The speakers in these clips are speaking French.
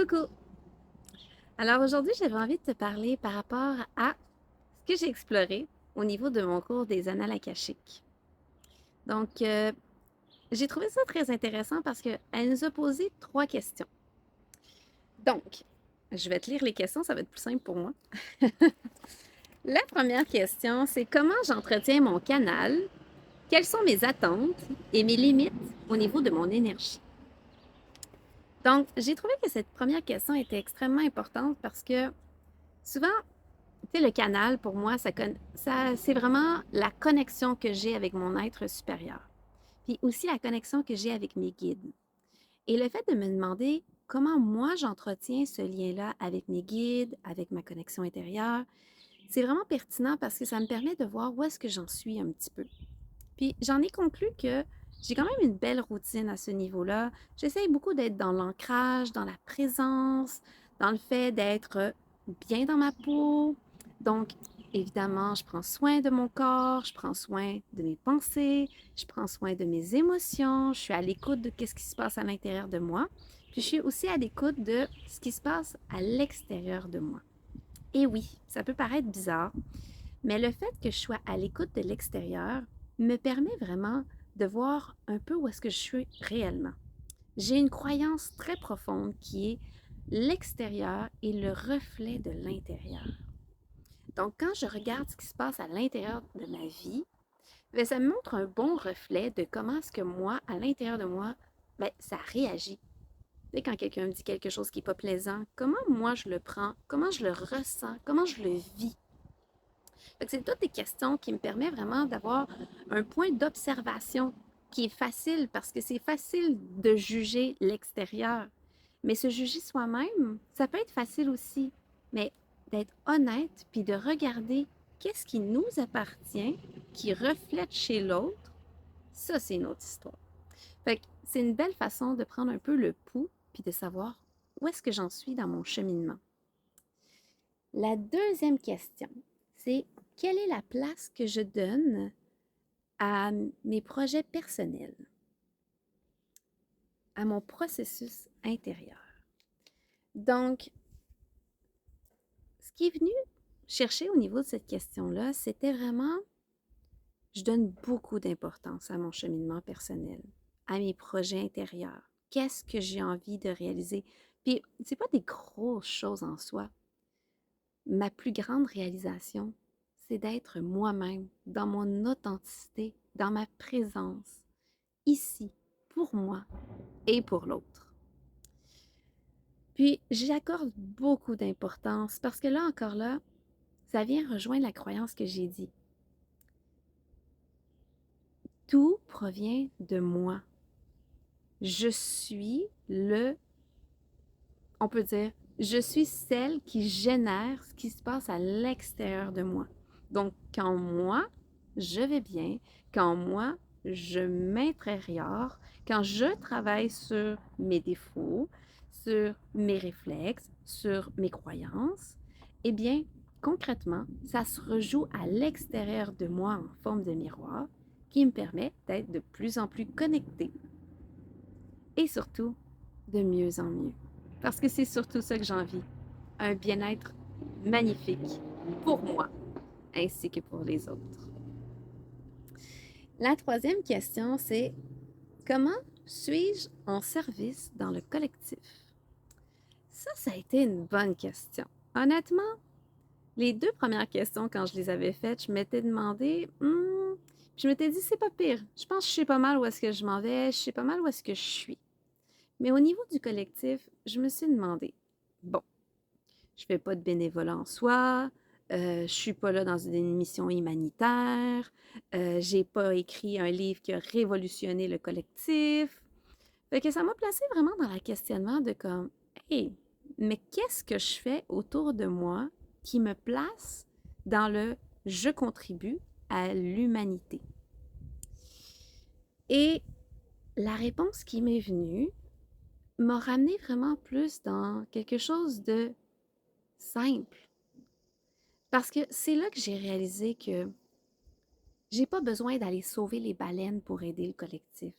Coucou! Alors aujourd'hui, j'avais envie de te parler par rapport à ce que j'ai exploré au niveau de mon cours des annales akashiques. Donc, j'ai trouvé ça très intéressant parce qu'elle nous a posé trois questions. Donc, je vais te lire les questions, ça va être plus simple pour moi. La première question, c'est comment j'entretiens mon canal, quelles sont mes attentes et mes limites au niveau de mon énergie. Donc, j'ai trouvé que cette première question était extrêmement importante parce que souvent, tu sais, le canal, pour moi, c'est vraiment la connexion que j'ai avec mon être supérieur. Puis aussi la connexion que j'ai avec mes guides. Et le fait de me demander comment moi j'entretiens ce lien-là avec mes guides, avec ma connexion intérieure, c'est vraiment pertinent parce que ça me permet de voir où est-ce que j'en suis un petit peu. Puis j'en ai conclu que j'ai quand même une belle routine à ce niveau-là. J'essaye beaucoup d'être dans l'ancrage, dans la présence, dans le fait d'être bien dans ma peau. Donc, évidemment, je prends soin de mon corps, je prends soin de mes pensées, je prends soin de mes émotions, je suis à l'écoute de ce qui se passe à l'intérieur de moi. Puis je suis aussi à l'écoute de ce qui se passe à l'extérieur de moi. Et oui, ça peut paraître bizarre, mais le fait que je sois à l'écoute de l'extérieur me permet vraiment de voir un peu où est-ce que je suis réellement. J'ai une croyance très profonde qui est l'extérieur est le reflet de l'intérieur. Donc, quand je regarde ce qui se passe à l'intérieur de ma vie, bien, ça me montre un bon reflet de comment est-ce que moi, à l'intérieur de moi, bien, ça réagit. Tu sais, quand quelqu'un me dit quelque chose qui n'est pas plaisant, comment moi je le prends, comment je le ressens, comment je le vis. C'est toutes des questions qui me permettent vraiment d'avoir un point d'observation qui est facile parce que c'est facile de juger l'extérieur. Mais se juger soi-même, ça peut être facile aussi. Mais d'être honnête puis de regarder qu'est-ce qui nous appartient, qui reflète chez l'autre, ça, c'est une autre histoire. Fait que c'est une belle façon de prendre un peu le pouls puis de savoir où est-ce que j'en suis dans mon cheminement. La deuxième question, c'est quelle est la place que je donne à mes projets personnels, à mon processus intérieur. Donc, ce qui est venu chercher au niveau de cette question-là, c'était vraiment, je donne beaucoup d'importance à mon cheminement personnel, à mes projets intérieurs. Qu'est-ce que j'ai envie de réaliser? Puis, c'est pas des grosses choses en soi. Ma plus grande réalisation, c'est d'être moi-même, dans mon authenticité, dans ma présence, ici, pour moi et pour l'autre. Puis, j'accorde beaucoup d'importance parce que là encore là, ça vient rejoindre la croyance que j'ai dit. Tout provient de moi. Je suis on peut dire, je suis celle qui génère ce qui se passe à l'extérieur de moi. Donc, quand moi, je vais bien, quand moi, je m'intériore, quand je travaille sur mes défauts, sur mes réflexes, sur mes croyances, eh bien, concrètement, ça se rejoue à l'extérieur de moi en forme de miroir qui me permet d'être de plus en plus connectée et surtout de mieux en mieux. Parce que c'est surtout ça que j'ai envie, un bien-être magnifique pour moi ainsi que pour les autres. La troisième question, c'est comment suis-je en service dans le collectif? Ça a été une bonne question. Honnêtement, les deux premières questions, quand je les avais faites, je m'étais demandé, je m'étais dit, c'est pas pire. Je pense que je sais pas mal où est-ce que je m'en vais, je sais pas mal où est-ce que je suis. Mais au niveau du collectif, je me suis demandé, bon, je fais pas de bénévolat en soi, je suis pas là dans une mission humanitaire, j'ai pas écrit un livre qui a révolutionné le collectif. Fait que ça m'a placé vraiment dans le questionnement de comme, hey, mais qu'est-ce que je fais autour de moi qui me place dans le je contribue à l'humanité? Et la réponse qui m'est venue m'a ramené vraiment plus dans quelque chose de simple. Parce que c'est là que j'ai réalisé que j'ai pas besoin d'aller sauver les baleines pour aider le collectif.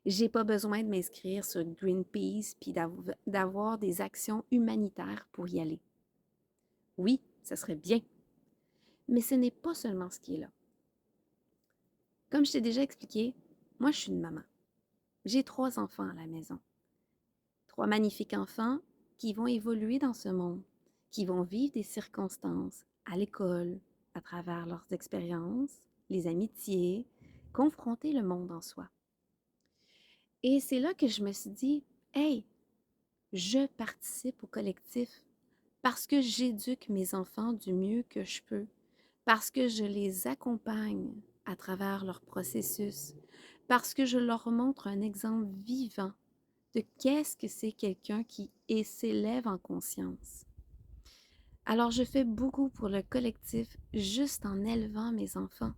J'ai pas besoin de m'inscrire sur Greenpeace puis d'avoir des actions humanitaires pour y aller. Oui, ça serait bien, mais ce n'est pas seulement ce qui est là. Comme je t'ai déjà expliqué, moi je suis une maman. J'ai 3 enfants à la maison. 3 magnifiques enfants qui vont évoluer dans ce monde, qui vont vivre des circonstances à l'école, à travers leurs expériences, les amitiés, confronter le monde en soi. Et c'est là que je me suis dit, hey, je participe au collectif parce que j'éduque mes enfants du mieux que je peux, parce que je les accompagne à travers leur processus, parce que je leur montre un exemple vivant de qu'est-ce que c'est quelqu'un qui s'élève en conscience. Alors je fais beaucoup pour le collectif juste en élevant mes enfants.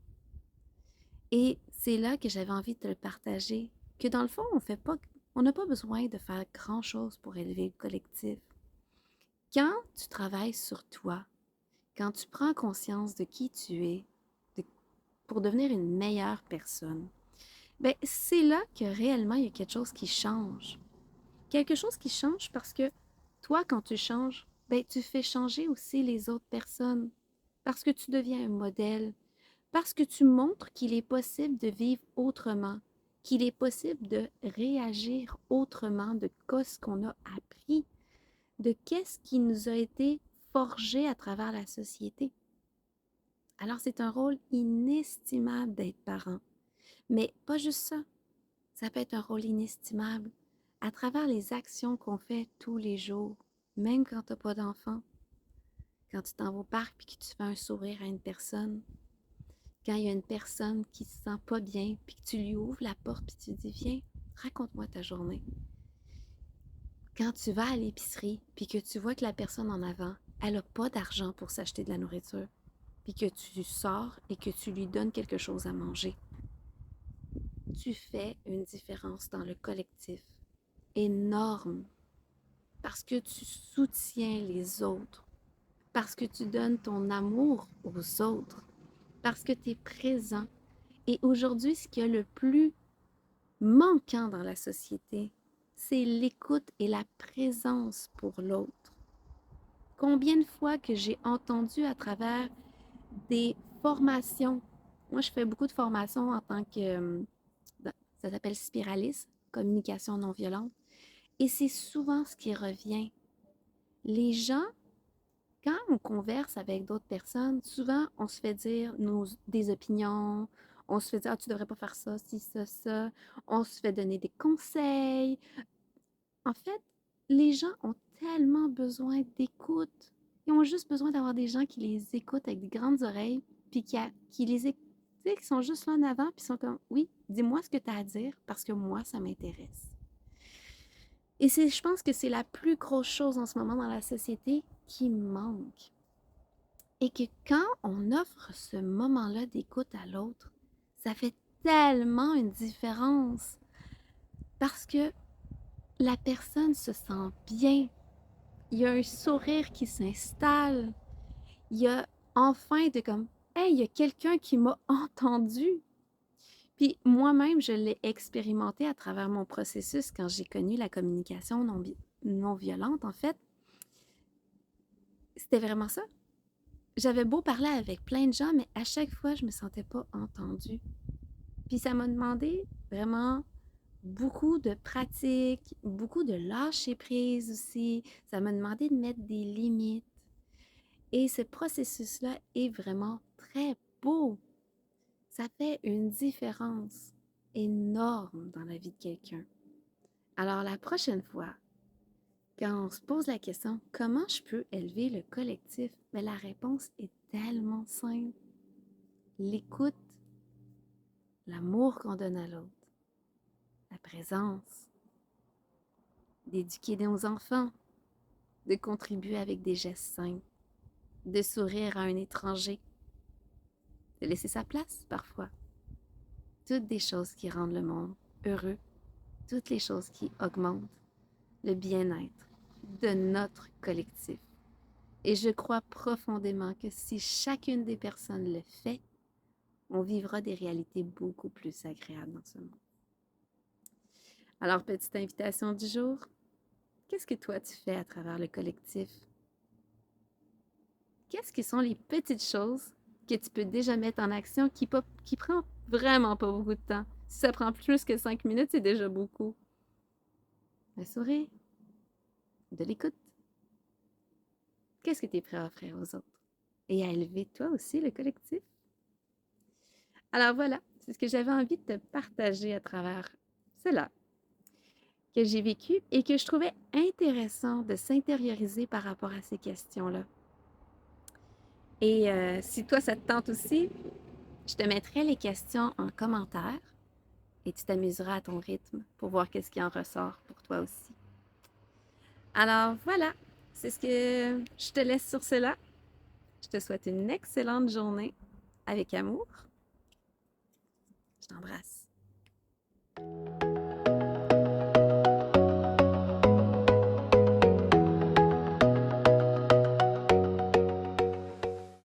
Et c'est là que j'avais envie de te le partager, que dans le fond, on n'a pas besoin de faire grand-chose pour élever le collectif. Quand tu travailles sur toi, quand tu prends conscience de qui tu es, de- pour devenir une meilleure personne, ben c'est là que réellement il y a quelque chose qui change. Quelque chose qui change parce que toi, quand tu changes, ben tu fais changer aussi les autres personnes. Parce que tu deviens un modèle, parce que tu montres qu'il est possible de vivre autrement, qu'il est possible de réagir autrement de ce qu'on a appris, de qu'est-ce qui nous a été forgé à travers la société. Alors c'est un rôle inestimable d'être parent. Mais pas juste ça, ça peut être un rôle inestimable à travers les actions qu'on fait tous les jours, même quand tu n'as pas d'enfant. Quand tu t'en vas au parc et que tu fais un sourire à une personne, quand il y a une personne qui se sent pas bien, puis que tu lui ouvres la porte, puis tu dis, viens, raconte-moi ta journée. Quand tu vas à l'épicerie, puis que tu vois que la personne en avant, elle n'a pas d'argent pour s'acheter de la nourriture, puis que tu sors et que tu lui donnes quelque chose à manger, tu fais une différence dans le collectif énorme parce que tu soutiens les autres, parce que tu donnes ton amour aux autres, parce que tu es présent. Et aujourd'hui, ce qu'il y a le plus manquant dans la société, c'est l'écoute et la présence pour l'autre. Combien de fois que j'ai entendu à travers des formations, moi je fais beaucoup de formations en tant que, ça s'appelle spiralisme, communication non violente, et c'est souvent ce qui revient. Les gens, quand on converse avec d'autres personnes, souvent on se fait dire des opinions, on se fait dire, ah, tu devrais pas faire ça, si, ça. On se fait donner des conseils. En fait, les gens ont tellement besoin d'écoute. Ils ont juste besoin d'avoir des gens qui les écoutent avec des grandes oreilles, puis qui les écoutent, tu sais, qui sont juste là en avant, puis sont comme, oui, dis-moi ce que tu as à dire, parce que moi, ça m'intéresse. Et je pense que c'est la plus grosse chose en ce moment dans la société qui manque. Et que quand on offre ce moment-là d'écoute à l'autre, ça fait tellement une différence. Parce que la personne se sent bien. Il y a un sourire qui s'installe. Il y a enfin de comme, hey, il y a quelqu'un qui m'a entendu. Puis moi-même, je l'ai expérimenté à travers mon processus quand j'ai connu la communication non violente. En fait, c'était vraiment ça. J'avais beau parler avec plein de gens, mais à chaque fois, je me sentais pas entendue. Puis ça m'a demandé vraiment beaucoup de pratique, beaucoup de lâcher prise aussi. Ça m'a demandé de mettre des limites. Et ce processus-là est vraiment très beau. Ça fait une différence énorme dans la vie de quelqu'un. Alors la prochaine fois, quand on se pose la question comment je peux élever le collectif, mais la réponse est tellement simple. L'écoute, l'amour qu'on donne à l'autre, la présence, d'éduquer nos enfants, de contribuer avec des gestes simples, de sourire à un étranger, de laisser sa place parfois. Toutes des choses qui rendent le monde heureux, toutes les choses qui augmentent le bien-être de notre collectif. Et je crois profondément que si chacune des personnes le fait, on vivra des réalités beaucoup plus agréables dans ce monde. Alors, petite invitation du jour, qu'est-ce que toi tu fais à travers le collectif? Qu'est-ce qui sont les petites choses que tu peux déjà mettre en action qui prend vraiment pas beaucoup de temps? Si ça prend plus que 5 minutes, c'est déjà beaucoup. Un sourire, de l'écoute. Qu'est-ce que tu es prêt à offrir aux autres? Et à élever toi aussi le collectif? Alors voilà, c'est ce que j'avais envie de te partager à travers cela que j'ai vécu et que je trouvais intéressant de s'intérioriser par rapport à ces questions-là. Et si toi, ça te tente aussi, je te mettrai les questions en commentaire et tu t'amuseras à ton rythme pour voir qu'est-ce qui en ressort pour toi aussi. Alors voilà, c'est ce que je te laisse sur cela. Je te souhaite une excellente journée avec amour. Je t'embrasse.